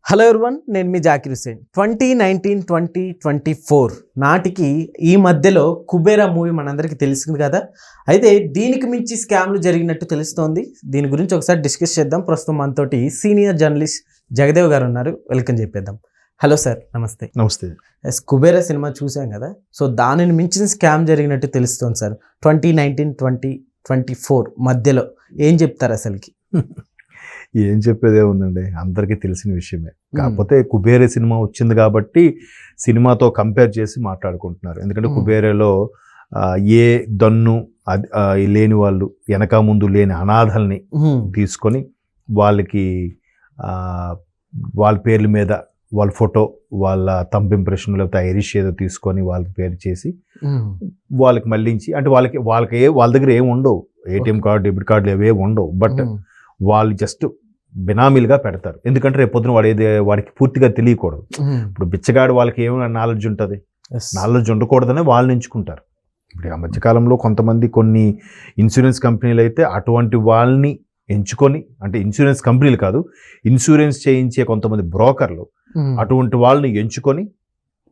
Hello everyone, నేను మీ జాకిర్ హుసేన్. 2019-2024 నాటికి ఈ మధ్యలో కుబేరా మూవీ మనందరికీ తెలిసింది కదా. అయితే దీనికి మించి స్కామ్లు జరిగినట్టు తెలుస్తోంది. దీని గురించి ఒకసారి డిస్కస్ చేద్దాం. ప్రస్తుతం మనతోటి సీనియర్ జర్నలిస్ట్ జగదేవ్ గారు ఉన్నారు. వెల్కమ్ చెప్పేద్దాం. హలో సార్, నమస్తే. నమస్తే. కుబేరా సినిమా చూసాం కదా, సో దానిని మించిన స్కామ్ జరిగినట్టు తెలుస్తోంది సార్. 2019-2024 మధ్యలో ఏం చెప్తారు అసలుకి? ఏం చెప్పేదే ఉందండి, అందరికీ తెలిసిన విషయమే. కాకపోతే కుబేరే సినిమా వచ్చింది కాబట్టి సినిమాతో కంపేర్ చేసి మాట్లాడుకుంటున్నారు. ఎందుకంటే కుబేరేలో ఏ దన్ను లేని వాళ్ళు, వెనక ముందు లేని అనాథల్ని తీసుకొని వాళ్ళకి వాళ్ళ పేర్ల మీద వాళ్ళ ఫోటో, వాళ్ళ థంబ్ ఇంప్రెషన్ లేకపోతే ఐరిష్ ఏదో తీసుకొని వాళ్ళకి పేరు చేసి వాళ్ళకి మళ్ళించి, అంటే వాళ్ళ దగ్గర ఏమి ఉండవు, ఏటీఎం కార్డు, డెబిట్ కార్డులు ఏవే ఉండవు, బట్ వాళ్ళు జస్ట్ బినామీలుగా పెడతారు. ఎందుకంటే రేపు పొద్దున వాడికి పూర్తిగా తెలియకూడదు. ఇప్పుడు బిచ్చగాడు వాళ్ళకి ఏమైనా నాలెడ్జ్ ఉంటుంది, నాలెడ్జ్ ఉండకూడదని వాళ్ళని ఎంచుకుంటారు. ఇప్పుడు ఆ మధ్యకాలంలో కొన్ని ఇన్సూరెన్స్ కంపెనీలు అయితే అటువంటి వాళ్ళని ఎంచుకొని, అంటే ఇన్సూరెన్స్ కంపెనీలు కాదు, ఇన్సూరెన్స్ చేయించే కొంతమంది బ్రోకర్లు అటువంటి వాళ్ళని ఎంచుకొని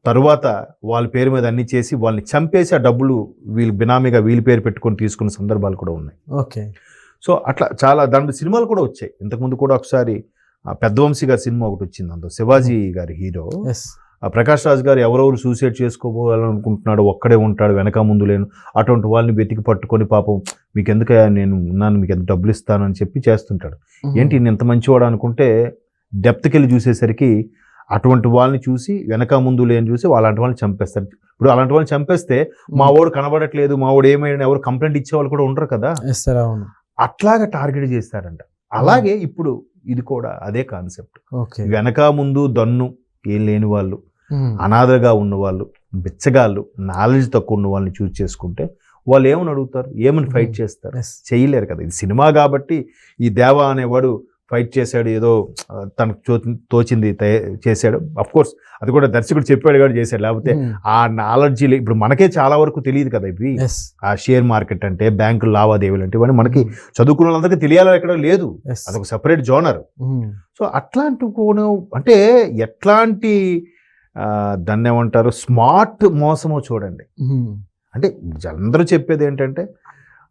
తరువాత వాళ్ళ పేరు మీద అన్ని చేసి వాళ్ళని చంపేసి ఆ డబ్బులు వీళ్ళు బినామీగా వీళ్ళ పేరు పెట్టుకొని తీసుకున్న సందర్భాలు కూడా ఉన్నాయి. ఓకే. సో అట్లా చాలా దాంట్లో సినిమాలు కూడా వచ్చాయి. ఇంతకుముందు కూడా ఒకసారి పెద్దవంశీ గారి సినిమా ఒకటి వచ్చింది. అందులో శివాజీ గారి హీరో ప్రకాష్ రాజ్ గారు ఎవరెవరు సూసైడ్ చేసుకోవాలనుకుంటున్నాడు, ఒక్కడే ఉంటాడు, వెనక ముందు లేను, అటువంటి వాళ్ళని వెతికి పట్టుకొని పాపం మీకు ఎందుకు నేను ఉన్నాను, మీకు ఎంత డబ్బులు ఇస్తాను అని చెప్పి చేస్తుంటాడు. ఏంటి నేను ఎంత మంచివాడు అనుకుంటే డెప్త్కి వెళ్ళి చూసేసరికి అటువంటి వాళ్ళని చూసి వెనక ముందు లేని చూసి అలాంటి వాళ్ళని చంపేస్తారు. ఇప్పుడు అలాంటి వాళ్ళని చంపేస్తే మా వాడు కనబడట్లేదు, మా వాడు ఏమైనా ఎవరు కంప్లైంట్ ఇచ్చేవాళ్ళు కూడా ఉండరు కదా, అట్లాగా టార్గెట్ చేస్తారంట. అలాగే ఇప్పుడు ఇది కూడా అదే కాన్సెప్ట్. వెనక ముందు దన్ను ఏం లేని వాళ్ళు, అనాథగా ఉన్నవాళ్ళు, బిచ్చగాళ్ళు, నాలెడ్జ్ తక్కువ ఉన్న వాళ్ళని చూస్ చేసుకుంటే వాళ్ళు ఏమని అడుగుతారు, ఏమని ఫైట్ చేస్తారు? చేయలేరు కదా. ఇది సినిమా కాబట్టి ఈ దేవా అనేవాడు ఫైట్ చేశాడు, ఏదో తనకు తోచింది చేశాడు. అఫ్ కోర్స్ అది కూడా దర్శకుడు చెప్పాడు కాబట్టి చేశాడు, లేకపోతే ఆ నాలెడ్జ్ ఇప్పుడు మనకే చాలా వరకు తెలియదు కదా. ఇవి ఆ షేర్ మార్కెట్ అంటే, బ్యాంకులు లావాదేవీలు అంటే ఇవన్నీ మనకి చదువుకున్న వాళ్ళందరికీ తెలియాలో ఎక్కడ లేదు, అదొక సెపరేట్ జోనర్. సో అట్లాంటి అంటే ఎట్లాంటి దాన్ని ఏమంటారు, స్మార్ట్ మోసమో చూడండి. అంటే అందరూ చెప్పేది ఏంటంటే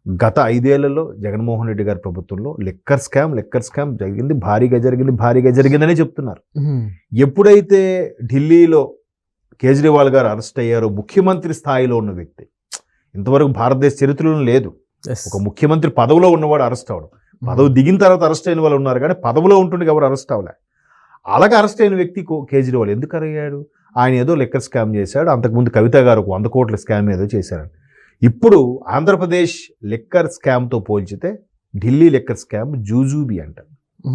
గత 5 ఏళ్లలో జగన్మోహన్ రెడ్డి గారి ప్రభుత్వంలో లిక్కర్ స్కామ్ జరిగింది, భారీగా జరిగిందనే చెప్తున్నారు. ఎప్పుడైతే ఢిల్లీలో కేజ్రీవాల్ గారు అరెస్ట్ అయ్యారో, ముఖ్యమంత్రి స్థాయిలో ఉన్న వ్యక్తి, ఇంతవరకు భారతదేశ చరిత్రలో లేదు ఒక ముఖ్యమంత్రి పదవిలో ఉన్నవాడు అరెస్ట్ అవ్వడం. పదవి దిగిన తర్వాత అరెస్ట్ అయిన వాళ్ళు ఉన్నారు కానీ పదవిలో ఉంటుండే ఎవరు అరెస్ట్ అవ్వలే. అలాగే అరెస్ట్ అయిన వ్యక్తి కేజ్రీవాల్ ఎందుకు అయ్యాడు? ఆయన ఏదో లిక్కర్ స్కామ్ చేశాడు, అంతకుముందు కవిత గారు 100 కోట్ల స్కామ్ ఏదో చేశారు. ఇప్పుడు ఆంధ్రప్రదేశ్ లిక్కర్ స్కామ్తో పోల్చితే ఢిల్లీ లిక్కర్ స్కామ్ జూజూబీ అంట.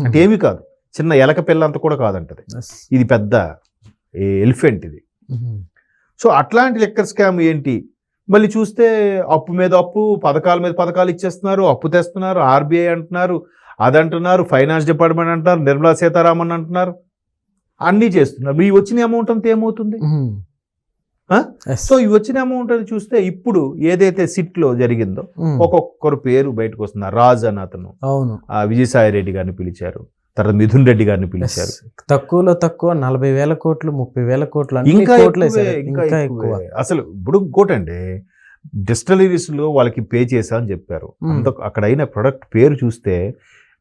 అంటే ఏమీ కాదు, చిన్న ఎలక పిల్ల అంత కూడా కాదంటది, ఇది పెద్ద ఎలిఫెంట్ ఇది. సో అట్లాంటి లిక్కర్ స్కామ్ ఏంటి? మళ్ళీ చూస్తే అప్పు మీద అప్పు, పథకాల మీద పథకాలు ఇచ్చేస్తున్నారు, అప్పు తెస్తున్నారు, ఆర్బీఐ అంటున్నారు, అదంటున్నారు, ఫైనాన్స్ డిపార్ట్మెంట్ అంటున్నారు, నిర్మలా సీతారామన్ అంటున్నారు, అన్నీ చేస్తున్నారు. ఈ వచ్చిన అమౌంట్ అంతా ఏమవుతుంది? సో ఈ వచ్చిన అమౌంట్ అని చూస్తే ఇప్పుడు ఏదైతే సిట్లో జరిగిందో ఒక్కొక్కరు పేరు బయటకు వస్తున్నారు. రాజ్ అని అతను, విజయసాయి రెడ్డి గారిని పిలిచారు, తర్వాత మిథున్ రెడ్డి గారిని పిలిచారు. తక్కువ 40,000 కోట్లు, 30,000 కోట్లు, ఇంకా ఎక్కువ. అసలు ఇప్పుడు ఇంకోటండి, డిస్టిలరీస్ లో వాళ్ళకి పే చేశా అని చెప్పారు. అక్కడ అయిన ప్రొడక్ట్ పేరు చూస్తే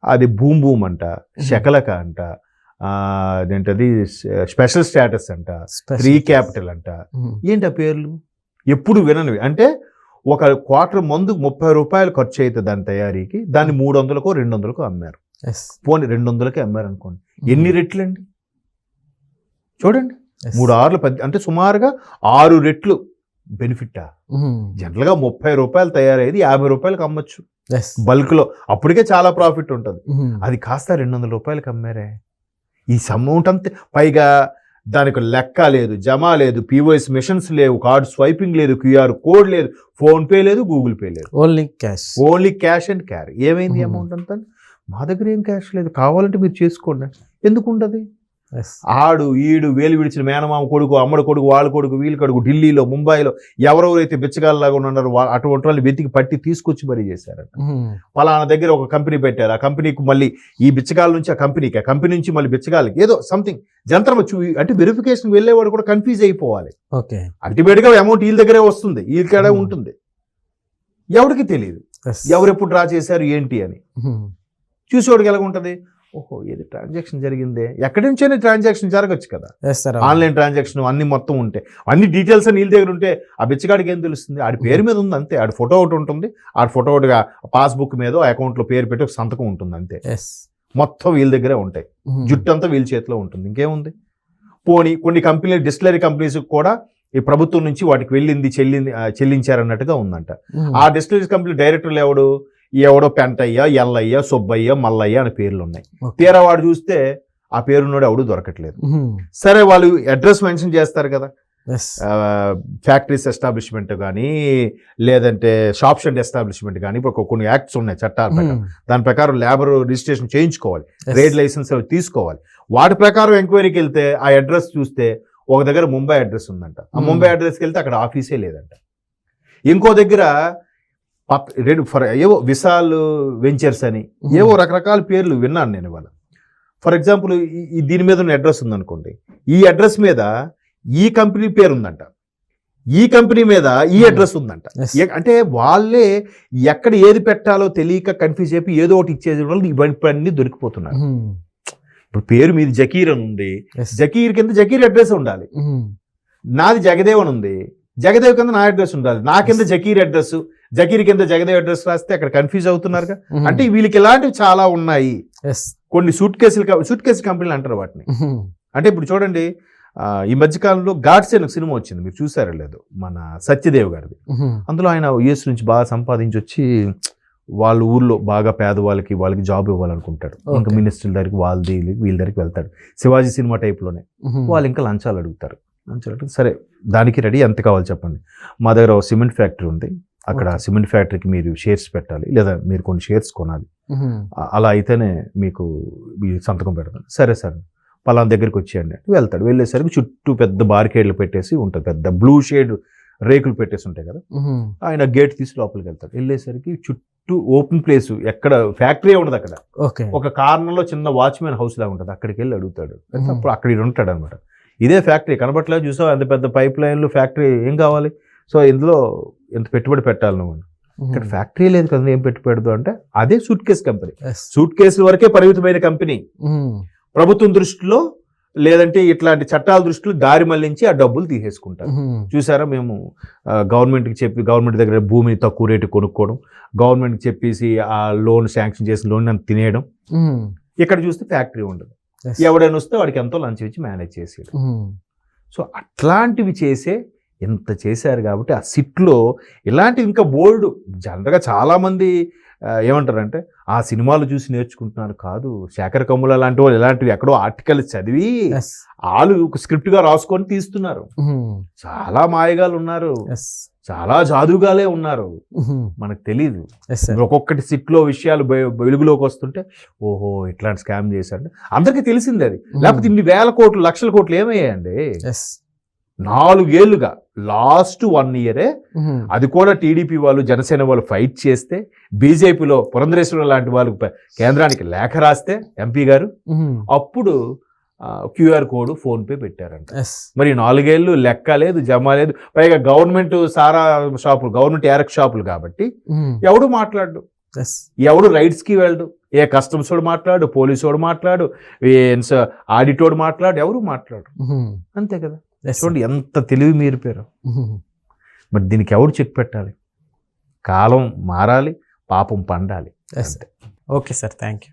అది బూమ్ బూమ్ అంట, శకలక అంట, అదేంటది స్పెషల్ స్టేటస్ అంట, 3 క్యాపిటల్ అంట. ఏంటి ఆ పేర్లు? ఎప్పుడు విననివి. అంటే ఒక క్వార్టర్ మందు 30 రూపాయలు ఖర్చు అవుతుంది దాని తయారీకి, దాన్ని 300కో 200కో అమ్మారు. పోనీ 200కి అమ్మారు అనుకోండి, ఎన్ని రెట్లు అండి చూడండి. 3 6 10 అంటే సుమారుగా 6 రెట్లు బెనిఫిట్టా? జనరల్గా 30 రూపాయలు తయారయ్యేది 50 రూపాయలకి అమ్మొచ్చు బల్క్ లో, అప్పటికే చాలా ప్రాఫిట్ ఉంటుంది. అది కాస్త 200 రూపాయలకి అమ్మారే. ఈ అమౌంట్ అంతే, పైగా దానికి లెక్క లేదు, జమ లేదు, పీఓఎస్ మిషన్స్ లేవు, కార్డు స్వైపింగ్ లేదు, క్యూఆర్ కోడ్ లేదు, ఫోన్ పే లేదు, గూగుల్ పే లేదు, ఓన్లీ క్యాష్ అండ్ క్యారీ. ఏమైంది అమౌంట్ అంతా? మా దగ్గర ఏం క్యాష్ లేదు, కావాలంటే మీరు చేసుకోండి. ఎందుకు ఉండదు? ఆడు ఈడు వేలు విడిచిన మేనమామ కొడుకు, అమ్మడి కొడుకు, వాళ్ళ కొడుకు, వీళ్ళ కొడుకు ఢిల్లీలో, ముంబైలో ఎవరెవరైతే బిచ్చగాళ్ళలాగా ఉన్నారో అటువంటి వాళ్ళు వెతికి పట్టి తీసుకొచ్చి మరీ చేశారంట. పలానా దగ్గర ఒక కంపెనీ పెట్టారు, ఆ కంపెనీకి మళ్ళీ ఈ బిచ్చగాళ్ళ నుంచి ఆ కంపెనీ నుంచి మళ్ళీ బిచ్చగాళ్ళకి ఏదో సంథింగ్ జంత్రం అంటే వెరిఫికేషన్ వెళ్ళేవాడు కూడా కన్ఫ్యూజ్ అయిపోవాలి. అల్టిమేట్గా అమౌంట్ వీళ్ళ దగ్గరే వస్తుంది, వీళ్ళకడే ఉంటుంది, ఎవరికి తెలియదు ఎవరెప్పుడు డ్రా చేశారు ఏంటి అని. చూసేవాడికి ఎలాగ ఉంటుంది, ఓహో ఏది ట్రాన్సాక్షన్ జరిగిందే, ఎక్కడి నుంచైనా ట్రాన్సాక్షన్ జరగచ్చు కదా, ఆన్లైన్ ట్రాన్సాక్షన్ అన్ని మొత్తం ఉంటే అన్ని డీటెయిల్స్ అని వీళ్ళ దగ్గర ఉంటే ఆ బిచ్చగాడికి ఏం తెలుస్తుంది, ఆడి పేరు మీద ఉంది అంతే, ఆడి ఫోటో ఒకటి ఉంటుంది, ఆడి ఫోటో ఒకటిగా పాస్బుక్ మీద అకౌంట్లో పేరు పెట్టి ఒక సంతకం ఉంటుంది అంతే, మొత్తం వీళ్ళ దగ్గరే ఉంటాయి, జుట్టు అంతా వీళ్ళ చేతిలో ఉంటుంది, ఇంకేముంది. పోనీ కొన్ని కంపెనీలు డిస్టిలరీ కంపెనీస్ కూడా ఈ ప్రభుత్వం నుంచి వాటికి వెళ్ళింది చెల్లించారన్నట్టుగా ఉందంట. ఆ డిస్టిలరీ కంపెనీ డైరెక్టర్లు ఎవడో పెంటయ్య, ఎల్లయ్య, సుబ్బయ్య, మల్లయ్య అనే పేర్లు ఉన్నాయి. తీరా వాడు చూస్తే ఆ పేరున్నోడు ఎవడు దొరకట్లేదు. సరే వాళ్ళు అడ్రస్ మెన్షన్ చేస్తారు కదా, ఫ్యాక్టరీస్ ఎస్టాబ్లిష్మెంట్ కానీ లేదంటే షాప్స్ అండ్ ఎస్టాబ్లిష్మెంట్ కానీ, ఇప్పుడు కొన్ని యాక్ట్స్ ఉన్నాయి చట్టాలు, దాని ప్రకారం లేబర్ రిజిస్ట్రేషన్ చేయించుకోవాలి, ట్రేడ్ లైసెన్స్ అవి తీసుకోవాలి. వాటి ప్రకారం ఎంక్వైరీకి వెళ్తే ఆ అడ్రస్ చూస్తే ఒక దగ్గర ముంబై అడ్రస్ ఉందంట, ఆ ముంబై అడ్రస్కి వెళ్తే అక్కడ ఆఫీసే లేదంట. ఇంకో దగ్గర ఏవో విశాల్ వెంచర్స్ అని ఏవో రకరకాల పేర్లు విన్నాను నేను ఇవాళ. ఫర్ ఎగ్జాంపుల్ దీని మీద ఉన్న అడ్రస్ ఉందనుకోండి, ఈ అడ్రస్ మీద ఈ కంపెనీ పేరు ఉందంట, ఈ కంపెనీ మీద ఈ అడ్రస్ ఉందంట. అంటే వాళ్ళే ఎక్కడ ఏది పెట్టాలో తెలియక కన్ఫ్యూజ్ అయిపోయి ఏదో ఒకటి ఇచ్చేది వాళ్ళు ఇవన్నీ దొరికిపోతున్నారు. ఇప్పుడు పేరు మీది జకీర్ అని ఉంది, జకీర్ కింద జకీర్ అడ్రస్ ఉండాలి. నాది జగదేవ్ అని ఉంది, జగదేవ్ కింద నా అడ్రస్ ఉండాలి. నా కింద జకీర్ అడ్రస్, జకీర్ కింద జగదేవ్ అడ్రస్ రాస్తే అక్కడ కన్ఫ్యూజ్ అవుతున్నారుగా. అంటే వీళ్ళకి ఇలాంటివి చాలా ఉన్నాయి. కొన్ని సూట్ కేసు కంపెనీలు అంటారు వాటిని. అంటే ఇప్పుడు చూడండి, ఈ మధ్యకాలంలో గాడ్స్ అనే సినిమా వచ్చింది, మీరు చూసారో లేదు, మన సత్యదేవ్ గారిది. అందులో ఆయన యుఎస్ నుంచి బాగా సంపాదించి వచ్చి వాళ్ళ ఊర్లో బాగా పేదవాళ్ళకి వాళ్ళకి జాబ్ ఇవ్వాలనుకుంటాడు. ఇంకా మినిస్టర్ల దగ్గరికి వీళ్ళ దగ్గరికి వెళ్తాడు. శివాజీ సినిమా టైప్లోనే వాళ్ళు ఇంకా లంచాలు అడుగుతారు. సరే దానికి రెడీ, ఎంత కావాలి చెప్పండి, మా దగ్గర ఒక సిమెంట్ ఫ్యాక్టరీ ఉంది, అక్కడ సిమెంట్ ఫ్యాక్టరీకి మీరు షేర్స్ పెట్టాలి, లేదా మీరు కొన్ని షేర్స్ కొనాలి, అలా అయితేనే మీకు సంతకం పెడతాను. సరే సార్ పలానా దగ్గరికి వచ్చేయండి వెళ్తాడు. వెళ్ళేసరికి చుట్టూ పెద్ద బార్కేడ్లు పెట్టేసి ఉంటుంది, పెద్ద బ్లూ షేడ్ రేకులు పెట్టేసి ఉంటాయి కదా. ఆయన గేట్ తీసి లోపలికి వెళ్తాడు. వెళ్ళేసరికి చుట్టూ ఓపెన్ ప్లేస్, ఎక్కడ ఫ్యాక్టరీ ఉండదు అక్కడ. ఒక కార్నర్లో చిన్న వాచ్మెన్ హౌస్ లాగా ఉంటుంది, అక్కడికి వెళ్ళి అడుగుతాడు. అప్పుడు అక్కడ ఉంటాడు అనమాట. ఇదే ఫ్యాక్టరీ కనబట్లేదు, చూసావు అంత పెద్ద పైప్ లైన్లు, ఫ్యాక్టరీ ఏం కావాలి, సో ఇందులో ఎంత పెట్టుబడి పెట్టాలి నువ్వు. ఇక్కడ ఫ్యాక్టరీ లేదు కదా, ఏం పెట్టుబడి అంటే అదే సూట్ కేసు కంపెనీ. సూట్ కేసుల వరకే పరిమితమైన కంపెనీ. ప్రభుత్వం దృష్టిలో లేదంటే ఇట్లాంటి చట్టాల దృష్టిలో దారి మళ్లించి ఆ డబ్బులు తీసేసుకుంటారు. చూసారా, మేము గవర్నమెంట్కి చెప్పి గవర్నమెంట్ దగ్గర భూమిని తక్కువ రేటు కొనుక్కోవడం, గవర్నమెంట్కి చెప్పేసి ఆ లోన్ శాంక్షన్ చేసిన లోన్ అంత తినేయడం. ఇక్కడ చూస్తే ఫ్యాక్టరీ ఉండదు, ఎవడైనా వస్తే వాడికి ఎంతో లంచం ఇచ్చి మేనేజ్ చేసేది. సో అట్లాంటివి చేసే ఎంత చేశారు కాబట్టి ఆ సిట్లో ఇలాంటివి ఇంకా బోల్డ్. జనరల్గా చాలామంది ఏమంటారంటే ఆ సినిమాలు చూసి నేర్చుకుంటున్నారు కాదు, శేఖర్ కమ్ముల లాంటి వాళ్ళు ఇలాంటివి ఎక్కడో ఆర్టికల్ చదివి వాళ్ళు స్క్రిప్ట్గా రాసుకొని తీస్తున్నారు. చాలా మాయగాలు ఉన్నారు, చాలా జాదుగాలే ఉన్నారు, మనకు తెలీదు. ఒక్కొక్కటి సిట్లో విషయాలు వెలుగులోకి వస్తుంటే ఓహో ఇట్లాంటి స్కామ్ చేశాడు అందరికీ తెలిసింది. అది లేకపోతే ఇన్ని వేల కోట్లు లక్షల కోట్లు ఏమయ్యాయండి 4 ఏళ్లుగా, లాస్ట్ 1 ఇయరే, అది కూడా టీడీపీ వాళ్ళు జనసేన వాళ్ళు ఫైట్ చేస్తే, బీజేపీలో పురంధరేశ్వరం లాంటి వాళ్ళు కేంద్రానికి లేఖ రాస్తే ఎంపీ గారు, అప్పుడు QR కోడ్ ఫోన్ పే పెట్టారంట. మరి 4 ఏళ్ళు లెక్క లేదు, జమ లేదు. పైగా గవర్నమెంట్ సారా షాపులు, గవర్నమెంట్ ఏరక్ షాపులు కాబట్టి ఎవడు మాట్లాడు, ఎవడు రైడ్స్కి వెళ్ళడు, ఏ కస్టమ్స్ వాడు మాట్లాడు, పోలీసు వాడు మాట్లాడు, ఆడిటోడు మాట్లాడు, ఎవరు మాట్లాడు. అంతే కదా. చూడండి ఎంత తెలివి మీరిపోయారు. మరి దీనికి ఎవరు చెక్ పెట్టాలి? కాలం మారాలి, పాపం పండాలి. Okay sir, thank you.